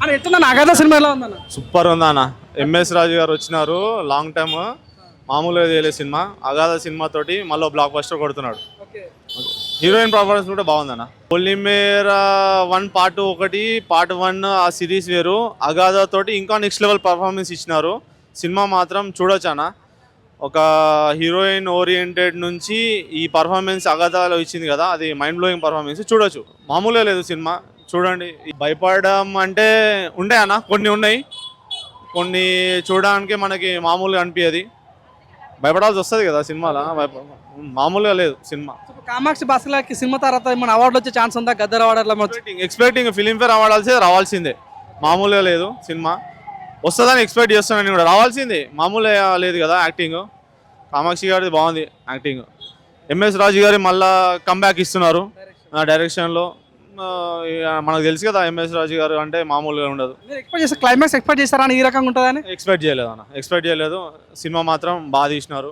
అని ఎట్లుందన్న అగాధ సినిమా ఎలా ఉందన్న? సూపర్ ఉందన్న. ఎంఎస్ రాజు గారు వచ్చినారు, లాంగ్ టైమ్ మామూలుగా చేయలేదు సినిమా. అగాధ సినిమా తోటి మళ్ళీ బ్లాక్ బస్టర్ కొడుతున్నాడు. హీరోయిన్ పర్ఫార్మెన్స్ కూడా బాగుందన్న. పొలిమేర 1 పార్ట్ 1 పార్ట్ 1 ఆ సిరీస్ వేరు. అగాధ తోటి ఇంకా నెక్స్ట్ లెవెల్ పర్ఫార్మెన్స్ ఇచ్చినారు. సినిమా మాత్రం చూడొచ్చు అన్న. ఒక హీరోయిన్ ఓరియంటెడ్ నుంచి ఈ పర్ఫార్మెన్స్ అగాధాలో ఇచ్చింది కదా, అది మైండ్ బ్లోయింగ్ పర్ఫార్మెన్స్. చూడొచ్చు, మామూలుగా లేదు సినిమా. చూడండి. భయపడడం అంటే ఉండే అన్న, కొన్ని ఉన్నాయి, కొన్ని చూడడానికి మనకి మామూలుగా అనిపించదు, భయపడాల్సి వస్తుంది కదా సినిమాలో. మామూలుగా లేదు సినిమా. కామాక్షి భాస్కర్కి సినిమా తర్వాత ఏమైనా అవార్డు వచ్చే ఛాన్స్ ఉందా? Gaddar award expecting Filmfare award రావాల్సిందే, మామూలుగా లేదు సినిమా. వస్తుందని ఎక్స్పెక్ట్ చేస్తున్నాను కూడా, రావాల్సిందే, మామూలుగా లేదు కదా. యాక్టింగ్ కామాక్షి గారిది బాగుంది యాక్టింగ్. ఎంఎస్ రాజు గారి మళ్ళా కమ్బ్యాక్ ఇస్తున్నారు డైరెక్షన్లో. మనకు తెలుసు కదా ఎంఎస్ రాజు గారు అంటే మామూలుగా ఉండదు. క్లైమాక్స్ ఎక్స్పెక్ట్ చేస్తారా ఈ రకంగా ఉంటుందని? ఎక్స్పెక్ట్ చేయలేదు అన్న, ఎక్స్పెక్ట్ చేయలేదు. సినిమా మాత్రం బాగా తీసినారు.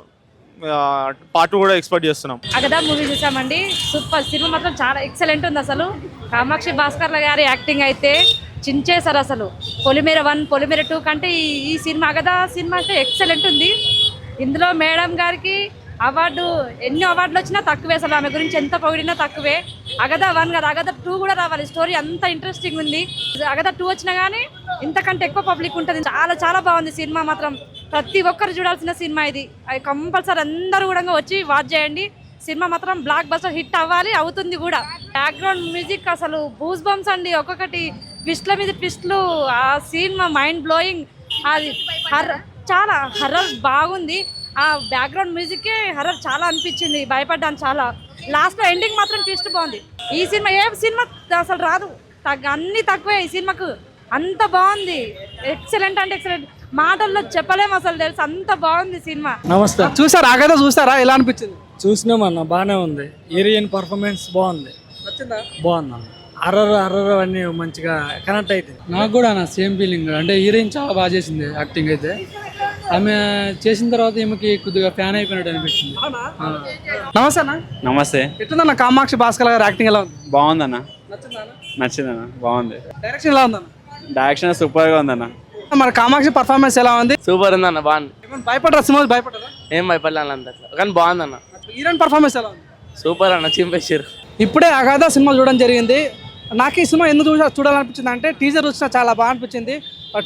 పార్ట్ 2 కూడా ఎక్స్పెక్ట్ చేస్తున్నాం. అగదా మూవీ చూసామండి, సూపర్. సినిమా మాత్రం చాలా ఎక్సలెంట్ ఉంది. అసలు కామాక్షి భాస్కర్ల గారి యాక్టింగ్ అయితే చించేశారు. అసలు పొలిమేర 1 పొలిమేర 2 కంటే ఈ సినిమా అగదా సినిమా అంటే ఎక్సలెంట్ ఉంది. ఇందులో మేడం గారికి ఎన్ని అవార్డులు వచ్చినా తక్కువే. అసలు ఆమె గురించి ఎంత పొగిడినా తక్కువే. అగదా 1 కదా, అగదా 2 కూడా రావాలి. స్టోరీ అంత ఇంట్రెస్టింగ్ ఉంది. అగదా 2 వచ్చినా కానీ ఇంతకంటే ఎక్కువ పబ్లిక్ ఉంటుంది. చాలా చాలా బాగుంది సినిమా మాత్రం. ప్రతి ఒక్కరు చూడాల్సిన సినిమా ఇది. అది కంపల్సరీ అందరూ కూడా వచ్చి వాచ్ చేయండి. సినిమా మాత్రం బ్లాక్ బస్టర్ హిట్ అవ్వాలి, అవుతుంది కూడా. బ్యాక్గ్రౌండ్ మ్యూజిక్ అసలు బూస్ బంప్స్ అండి. ఒక్కొక్కటి ట్విస్ట్ల మీద ట్విస్ట్లు. ఆ సినిమా మైండ్ బ్లోయింగ్. అది చాలా హర్రర్ బాగుంది. ఆ బ్యాక్గ్రౌండ్ మ్యూజిక్కే హర్రర్ చాలా అనిపించింది, భయపడ్డాను చాలా. లాస్ట్లో ఎండింగ్ మాత్రం ట్విస్ట్ బాగుంది. ఈ సినిమా ఏ సినిమా అసలు రాదు, అన్నీ తక్కువే ఈ సినిమాకు. అంత బాగుంది, ఎక్సలెంట్ అంటే ఎక్సలెంట్, మాటల్లో చెప్పలేము అసలు, తెలుసు అంత బాగుంది సినిమా. నమస్తే. చూసారా అగదా? చూసారా? ఎలా అనిపించింది? చూసినామన్న, బాగానే ఉంది. హీరోయిన్ పర్ఫార్మెన్స్ బాగుంది, బాగుందన్న. హర్రర్ అన్నీ మంచిగా కనెక్ట్ అయితే. నాకు కూడా నా సేమ్ ఫీలింగ్. అంటే హీరోయిన్ చాలా బాగా చేసింది యాక్టింగ్ అయితే. ఆమె చేసిన తర్వాత ఈమెకి కొద్దిగా ఫ్యాన్ అయిపోయినట్టు అనిపించింది. నమస్తే అన్న. నమస్తే. ఎట్లుందన్న కామాక్షి భాస్కర్ గారి యాక్టింగ్ ఎలా ఉంది? బాగుందన్న, నచ్చిందన్న, బాగుంది. డైరెక్షన్ ఎలా ఉందన్న? డైరెక్షన్ సూపర్ గా ఉందన్న. మరి కామాక్షి పర్ఫార్మెన్స్ ఎలా ఉంది? సూపర్ ఉందన్న, బాగుంది. భయపడరా సినిమా? భయపడరా? ఏం భయపడలేను అంత, కానీ బాగుందన్న. హీరోయిన్ పర్ఫార్మెన్స్ ఎలా ఉంది? సూపర్ అన్న, చింపేసారు. ఇప్పుడే అగాధ సినిమా చూడడం జరిగింది. నాకు ఈ సినిమా ఎందుకు చూడాలనిపించింది అంటే, టీజర్ వచ్చినా చాలా బాగా అనిపించింది,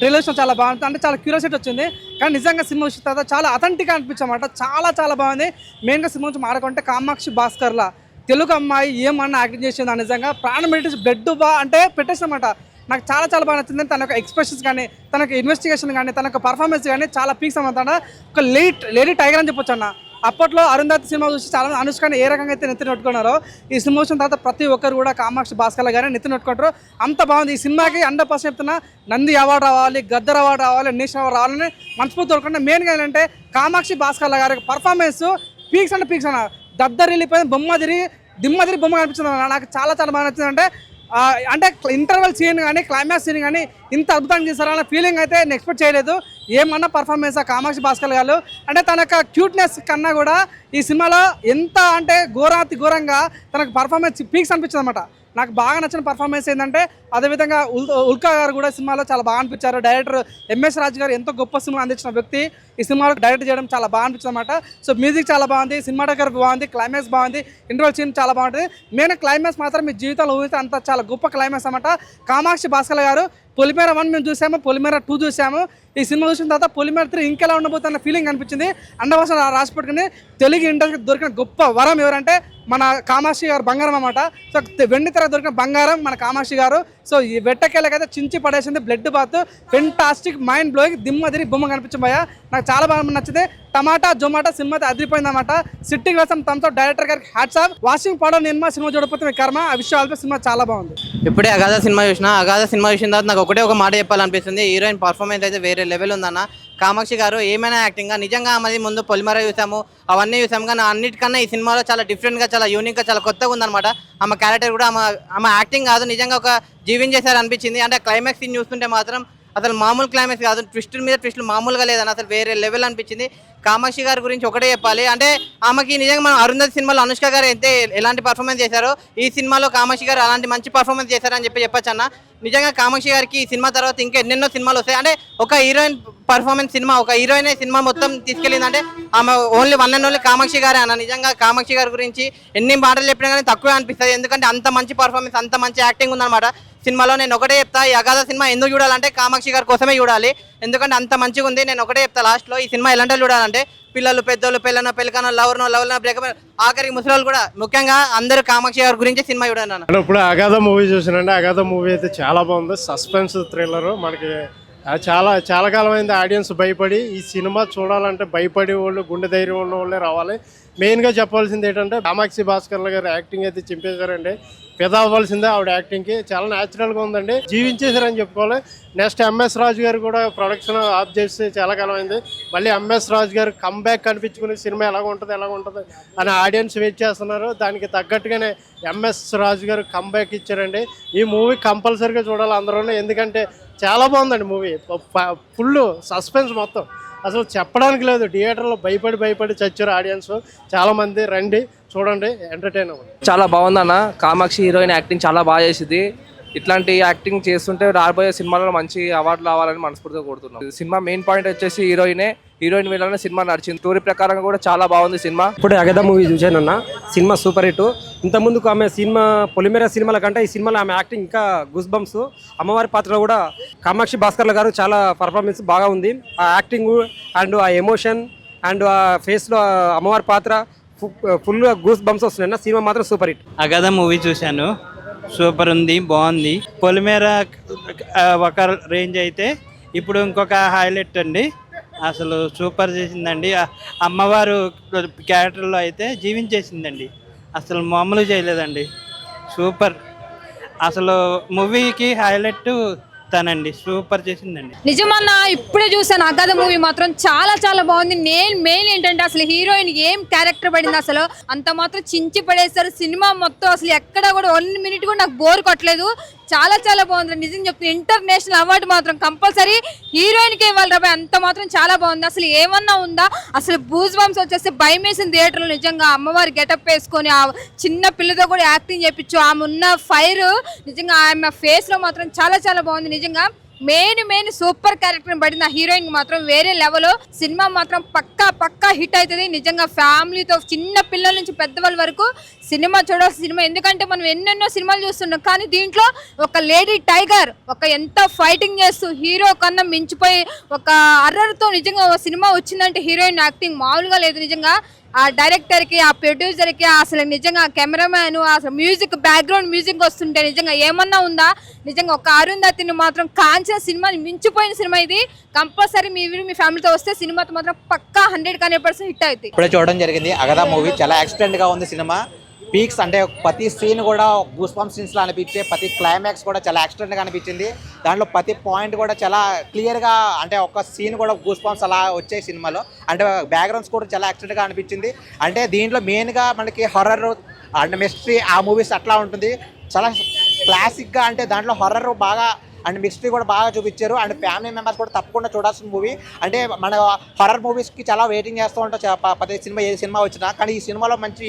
ట్రైలర్ వచ్చినా చాలా బాగుంటుంది, అంటే చాలా క్యూరియాసిటీ వచ్చింది. కానీ నిజంగా సినిమా వచ్చిన తర్వాత చాలా అథెంటిక్గా అనిపించమాట. చాలా చాలా బాగుంది. మెయిన్గా సినిమా నుంచి మాట్లాడుకుంటే కామాక్షి భాస్కర్లా తెలుగు అమ్మాయి ఏమన్నా యాక్టింగ్ చేసింది, నిజంగా ప్రాణం పెట్టి బ్లడ్ అంటే పెట్టేసినమాట. నాకు చాలా చాలా బాగా నచ్చింది. తన యొక్క ఎక్స్ప్రెషన్స్ కానీ, తన యొక్క ఇన్వెస్టిగేషన్ కానీ, తన యొక్క పర్ఫార్మెన్స్ కానీ చాలా పీక్స్ అన్నమాట. ఒక లేడీ టైగర్ అని చెప్పొచ్చు అన్న. అప్పట్లో అరుంధతి సినిమా చూసి చాలా అనుష్కని ఏ రకంగా అయితే నెత్తిన పెట్టుకున్నారో, ఈ సినిమా వచ్చిన తర్వాత ప్రతి ఒక్కరు కూడా కామాక్షి భాస్కర్ల గారిని నెత్తిన పెట్టుకుంటారు. అంత బాగుంది. ఈ సినిమాకి 100% చెప్తున్నా, నంది అవార్డు రావాలి, గద్దర్ అవార్డు రావాలి, నేషనల్ అవార్డు రావాలని మనస్ఫూర్తి కోరుకుంటే. మెయిన్గా ఏంటంటే కామాక్షి భాస్కర్ల గారి పర్ఫార్మెన్స్ పీక్స్ అంటే పీక్స్ అన్న. దద్దరిల్లిపోయింది, దిమ్మదిరి బొమ్మ కనిపించింది అన్న. నాకు చాలా చాలా బాగా నచ్చింది. అంటే ఇంటర్వెల్ సీన్ కానీ, క్లైమాక్స్ సీన్ కానీ ఇంత అద్భుతంగా చేశారన్న ఫీలింగ్ అయితే నేను ఎక్స్పెక్ట్ చేయలేదు. ఏమన్నా పర్ఫార్మెన్స్ ఆ కామాక్షి భాస్కర్ గారు అంటే తన యొక్క క్యూట్నెస్ కన్నా కూడా ఈ సినిమాలో ఎంత అంటే ఘోరంగా తనకు పర్ఫార్మెన్స్ పీక్స్ అనిపించింది అనమాట. నాకు బాగా నచ్చిన పర్ఫార్మెన్స్ ఏంటంటే, అదేవిధంగా ఉల్కా గారు కూడా సినిమాలో చాలా బాగా అనిపించారు. డైరెక్టర్ ఎంఎస్ రాజు గారు ఎంతో గొప్ప సినిమా అందించిన వ్యక్తి ఈ సినిమాలో డైరెక్ట్ చేయడం చాలా బాగా అనిపించింది అనమాట. సో మ్యూజిక్ చాలా బాగుంది, సినిమాటోగ్రఫీ బాగుంది, క్లైమాక్స్ బాగుంది, ఇంటర్వల్ సీన్ చాలా బాగుంటుంది. మెయిన్ క్లైమాక్స్ మాత్రం మీ జీవితంలో ఊహితే అంత చాలా గొప్ప క్లైమాక్స్ అనమాట. కామాక్షి భాస్కర్ గారు పొలిమేర 1 మేము చూసాము, పొలిమేర 2 చూసాము. ఈ సినిమా చూసిన తర్వాత పొలిమేర 3 ఇంకెలా ఉండబోతున్న ఫీలింగ్ అనిపించింది. అండవాసం రాసి పెట్టుకుని తెలుగు ఇండస్ట్రీకి దొరికిన గొప్ప వరం ఎవరంటే మన కామాక్షి గారు బంగారం అన్నమాట. సో వెండి తెర దొరికిన బంగారం మన కామాక్షి గారు. సో ఈ వెట్టకేళ్ళకైతే చించి పడేసింది, blood bath, fantastic, mind blowing, దిమ్మదిరి బొమ్మ కనిపించింది భయ. నాకు చాలా బాగా నచ్చింది. టమాటా జొమాటో సినిమా అదిరిపోయింది అన్నమాట. సిట్టింగ్ కోసం తమతో డైరెక్టర్ గారికి హ్యాట్స్ ఆఫ్. వాషింగ్ పౌడర్ నిర్మా సినిమా చూడకపోతే మీ కర్మ. ఆ విషయాలతో సినిమా చాలా బాగుంది. ఇప్పుడే అగాధ సినిమా చూసిన చూసిన తర్వాత నాకు ఒకటే ఒక మాట చెప్పాలనిపిస్తుంది. హీరోయిన్ పర్ఫార్మెన్స్ అయితే వేరే లెవెల్ ఉందన్న. కామాక్షి గారు ఏమైనా యాక్టింగ్ నిజంగా ఆమెది ముందు పొలిమేర చూసాము, అవన్నీ చూసాము, కానీ అన్నిటికన్నా ఈ సినిమాలో చాలా డిఫరెంట్గా, చాలా యూనిక్గా, చాలా కొత్తగా ఉందన్నమాట. ఆమె క్యారెక్టర్ కూడా ఆమె యాక్టింగ్ కాదు, నిజంగా ఒక జీవించేసారు అనిపించింది. అంటే క్లైమాక్స్ సీన్ చూస్తుంటే మాత్రం అసలు మామూలు క్లైమాక్స్ కాదు, ట్విస్టుల మీద ట్విస్టులు మామూలుగా లేదన్న, అసలు వేరే లెవెల్ అనిపించింది. కామాక్షి గారి గురించి ఒకటే చెప్పాలి, అంటే ఆమెకి నిజంగా మనం అరుంధతి సినిమాలో అనుష్క గారు అయితే ఎలాంటి పర్ఫార్మెన్స్ చేశారో ఈ సినిమాలో కామాక్షి గారు అలాంటి మంచి పర్ఫార్మెన్స్ చేశారని చెప్పొచ్చు అన్న. నిజంగా కామాక్షి గారికి ఈ సినిమా తర్వాత ఇంకా ఎన్నెన్నో సినిమాలు వస్తాయి. అంటే ఒక హీరోయిన్ పర్ఫార్మెన్స్ సినిమా, ఒక హీరోయిన్ సినిమా మొత్తం తీసుకెళ్ళిందంటే ఆమె only one and only Kamakshi గారే అన్న. నిజంగా కామాక్షి గారి గురించి ఎన్ని మాటలు చెప్పినా కానీ తక్కువే అనిపిస్తుంది, ఎందుకంటే అంత మంచి పర్ఫార్మెన్స్, అంత మంచి యాక్టింగ్ ఉందన్నమాట సినిమాలో. నేను ఒకటే చెప్తా, ఈ అగాధ సినిమా ఎందుకు చూడాలంటే కామాక్షి గారి కోసమే చూడాలి, ఎందుకంటే అంత మంచిగా ఉంది. నేను ఒకటే చెప్తా లాస్ట్లో, ఈ సినిమా ఎలాంటి చూడాలంటే పిల్లలు, పెద్దోళ్ళు, పెళ్ళనో, పెళ్ళకనో, లవర్నో బ్రేకప్, ఆఖరికి ముసలి కూడా, ముఖ్యంగా అందరూ కామాక్షి గారి గురించి సినిమా చూడాలి అన్న. ఇప్పుడు అగాధ మూవీ చూసానండి. అగాధ మూవీ అయితే చాలా బాగుంది, సస్పెన్స్ థ్రిల్లర్. మనకి చాలా కాలం అయింది ఆడియన్స్ భయపడి, ఈ సినిమా చూడాలంటే భయపడే వాళ్ళు, గుండె ధైర్యం ఉన్న వాళ్ళే రావాలి. మెయిన్గా చెప్పాల్సింది ఏంటంటే కామాక్షి భాస్కర్ గారు యాక్టింగ్ అయితే చింపేశారండి. పెద్ద అవ్వాల్సిందే ఆవిడ యాక్టింగ్కి, చాలా న్యాచురల్గా ఉందండి, జీవించేశారని చెప్పుకోవాలి. నెక్స్ట్ ఎంఎస్ రాజు గారు కూడా ప్రొడక్షన్ ఆఫ్ చేసి చాలా కాలం అయింది, మళ్ళీ ఎంఎస్ రాజు గారు కంబ్యాక్ కనిపించుకునే సినిమా ఎలాగ ఉంటుంది అని ఆడియన్స్ వెయిట్ చేస్తున్నారు. దానికి తగ్గట్టుగానే ఎంఎస్ రాజు గారు కంబ్యాక్ ఇచ్చారండి. ఈ మూవీ కంపల్సరీగా చూడాలి అందరూ, ఎందుకంటే చాలా బాగుందండి మూవీ. ఫుల్ సస్పెన్స్ మొత్తం, అసలు చెప్పడానికి లేదు. థియేటర్లో భయపడి చచ్చారు ఆడియన్స్ చాలామంది. రండి చూడండి, ఎంటర్టైన్ అవ్వండి. చాలా బాగుందన్న. కామాక్షి హీరోయిన్ యాక్టింగ్ చాలా బాగా చేసింది. ఇట్లాంటి యాక్టింగ్ చేస్తుంటే రాబోయే సినిమాలో మంచి అవార్డులు రావాలని మనస్ఫూర్తిగా కోరుతున్నాం. సినిమా మెయిన్ పాయింట్ వచ్చేసి హీరోయిన్ వల్లనే సినిమా నడిచింది. స్టోరీ ప్రకారంగా కూడా చాలా బాగుంది సినిమా. ఇప్పుడు అగధ మూవీ చూశానన్న, సినిమా సూపర్ హిట్. ఇంతకుముందుకు ఆమె సినిమా పొలిమేర సినిమాల కంటే ఈ సినిమాలో ఆమె యాక్టింగ్ ఇంకా గూస్ బంప్స్. అమ్మవారి పాత్రలో కూడా కామాక్షి భాస్కర్ల గారు చాలా పర్ఫార్మెన్స్ బాగా ఉంది. ఆ యాక్టింగ్ అండ్ ఆ ఎమోషన్ అండ్ ఆ ఫేస్లో అమ్మవారి పాత్ర ఫుల్గా గూస్ బంప్స్ వస్తున్నాయి. సినిమా మాత్రం సూపర్ హిట్. అగధ మూవీ చూశాను, సూపర్ ఉంది, బాగుంది. పొలిమేర ఒక రేంజ్ అయితే ఇప్పుడు ఇంకొక హైలైట్ అండి, అసలు సూపర్ చేసిందండి. అమ్మవారు క్యారెక్టర్లో అయితే జీవించేసిందండి, అసలు మామూలు చేయలేదండి, సూపర్. అసలు మూవీకి హైలైట్ తనండి, సూపర్ చేసిందండి. నిజమన్నా, ఇప్పుడే చూసాను అగాధ మూవీ మాత్రం చాలా చాలా బాగుంది. నేను మెయిన్ ఏంటంటే అసలు హీరోయిన్ ఏం క్యారెక్టర్ పడింది, అసలు అంత మాత్రం చించి పడేస్తారు సినిమా మొత్తం. అసలు ఎక్కడ కూడా 1 మినిట్ కూడా నాకు బోర్ కొట్టలేదు, చాలా చాలా బాగుంది. నిజం చెప్తున్నా, ఇంటర్నేషనల్ అవార్డు మాత్రం కంపల్సరీ హీరోయిన్కే ఇవ్వాలి రాబాయ్, అంత మాత్రం చాలా బాగుంది. అసలు ఏమన్నా ఉందా, అసలు బూజ్ బంప్స్ వచ్చేస్తే భయం వేసిన థియేటర్లో. నిజంగా అమ్మవారి గెటప్ వేసుకొని ఆ చిన్న పిల్లతో కూడా యాక్టింగ్ చేయించు, ఆమె ఉన్న ఫైర్ నిజంగా ఆమె ఫేస్లో మాత్రం చాలా చాలా బాగుంది. నిజంగా మెయిన్ సూపర్ క్యారెక్టర్ పడిన హీరోయిన్ మాత్రం వేరే లెవెల్. సినిమా మాత్రం పక్కా హిట్ అవుతుంది. నిజంగా ఫ్యామిలీతో చిన్న పిల్లల నుంచి పెద్దవాళ్ళ వరకు సినిమా చూడాల్సిన సినిమా. ఎందుకంటే మనం ఎన్నెన్నో సినిమాలు చూస్తున్నాం, కానీ దీంట్లో ఒక లేడీ టైగర్ ఒక ఎంత ఫైటింగ్ చేస్తూ హీరో కన్నా మించిపోయి ఒక అర్రర్తో నిజంగా ఒక సినిమా వచ్చిందంటే హీరోయిన్ యాక్టింగ్ మామూలుగా లేదు. నిజంగా ఆ డైరెక్టర్కి, ఆ ప్రొడ్యూసర్కి, అసలు నిజంగా కెమెరామ్యాన్, అసలు మ్యూజిక్, బ్యాక్గ్రౌండ్ మ్యూజిక్ వస్తుంటే నిజంగా ఏమన్నా ఉందా. నిజంగా ఒక అరుంధతిని మాత్రం కాంచిన సినిమాని మించిపోయిన సినిమా ఇది. కంపల్సరీ మీరు మీ ఫ్యామిలీతో వస్తే సినిమాతో మాత్రం పక్కా 100% హిట్ అవుతుంది. ఇప్పుడే చూడడం జరిగింది అగధ మూవీ, చాలా ఎక్సలెంట్గా ఉంది సినిమా. పీక్స్ అంటే ప్రతి సీన్ కూడా గూస్ బంప్స్ సీన్స్లో అనిపించే, ప్రతి క్లైమాక్స్ కూడా చాలా ఎక్సలెంట్గా అనిపించింది. దాంట్లో ప్రతి పాయింట్ కూడా చాలా క్లియర్గా, అంటే ఒక సీన్ కూడా గూస్ బంప్స్ అలా వచ్చే సినిమాలో. అంటే బ్యాక్గ్రౌండ్స్ కూడా చాలా ఎక్సలెంట్గా అనిపించింది. అంటే దీంట్లో మెయిన్గా మనకి హర్రర్ అండ్ మిస్టరీ ఆ మూవీస్ అట్లా ఉంటుంది, చాలా క్లాసిక్గా. అంటే దాంట్లో హర్రర్ బాగా అండ్ మిస్టరీ కూడా బాగా చూపించారు. అండ్ ఫ్యామిలీ మెంబర్స్ కూడా తప్పకుండా చూడాల్సిన మూవీ. అంటే మన హర్రర్ మూవీస్కి చాలా వెయిటింగ్ చేస్తూ ఉంటాం ప్రతి సినిమా, ఏ సినిమా వచ్చినా. కానీ ఈ సినిమాలో మంచి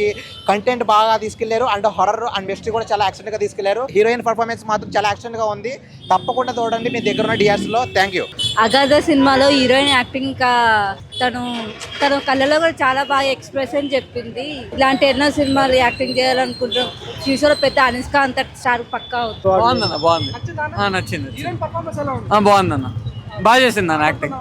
కంటెంట్ బాగా తీసుకెళ్లారు. అండ్ హర్రర్ అండ్ మిస్టరీ కూడా చాలా యాక్సెంట్గా తీసుకెళ్లారు. హీరోయిన్ పర్ఫార్మెన్స్ మాత్రం చాలా యాక్సెంట్గా ఉంది, తప్పకుండా చూడండి మీ దగ్గర ఉన్న డిఆర్స్లో. Thank you. అగాధ సినిమాలో హీరోయిన్ యాక్టింగ్ తను కళ్ళలో కూడా చాలా బాగా ఎక్స్ప్రెషన్ చెప్పింది. ఇలాంటి ఎన్నో సినిమాలు యాక్టింగ్ చేయాలనుకుంటాం. ఫ్యూచర్లో పెద్ద అనుష్క అంత స్టార్ పక్కా అవుతుంది. బాగుందన్న, బాగుంది, నచ్చింది. బాగుందన్న, బాగా చేసింది అన్న యాక్టింగ్.